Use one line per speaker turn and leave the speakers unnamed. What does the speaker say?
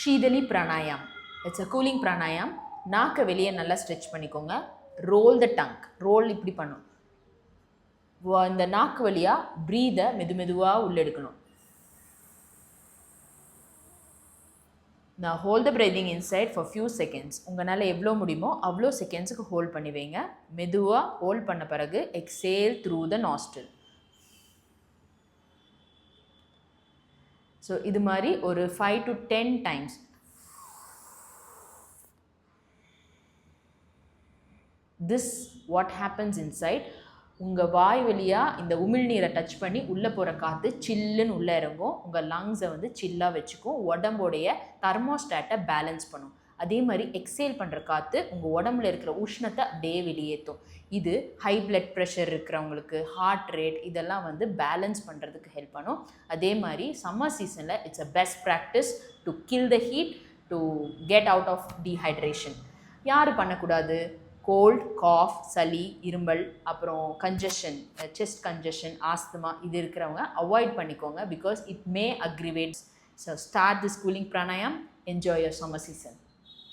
ஷீதலி பிராணாயாம். It's a cooling பிராணாயாம். நாக்கை வெளியே நல்லா ஸ்ட்ரெச் பண்ணிக்கோங்க. ரோல் த டங்க். ரோல் இப்படி பண்ணும். இந்த நாக்கு வழியாக ப்ரீதை மெதுவாக உள்ளே எடுக்கணும். நான் hold the breathing inside for few seconds. உங்களால் எவ்வளோ முடியுமோ அவ்வளோ செகண்ட்ஸுக்கு ஹோல்ட் பண்ணி வைங்க. மெதுவாக ஹோல்ட் பண்ண பிறகு exhale through the nostril. So இது மாதிரி ஒரு 5 to 10 times. This what happens inside. உங்கள் வாய் வழியாக இந்த உமிழ்நீரை டச் பண்ணி உள்ளே போகிற காற்று சில்லுன்னு உள்ளே இறங்கும். உங்கள் லங்ஸை வந்து சில்லாக வச்சுக்கும். உடம்போடைய தெர்மோஸ்டாட்டை பேலன்ஸ் பண்ணும். அதே மாதிரி எக்ஸேல் பண்ணுற காற்று உங்கள் உடம்புல இருக்கிற உஷ்ணத்தை அப்படியே வெளியேற்றும். இது ஹை பிளட் ப்ரெஷர் இருக்கிறவங்களுக்கு, ஹார்ட் ரேட் இதெல்லாம் வந்து பேலன்ஸ் பண்ணுறதுக்கு ஹெல்ப் பண்ணும். அதே மாதிரி சம்மர் சீசனில் it's a best practice to kill the heat, to get out of dehydration. யார் பண்ணக்கூடாது? கோல்ட், காஃப், சளி, இருமல், அப்புறம் கன்ஜஷன், செஸ்ட் கன்ஜஷன், ஆஸ்துமா இது இருக்கிறவங்க அவாய்ட் பண்ணிக்கோங்க. Because it may aggravates. So start this cooling pranayama. Enjoy your summer season.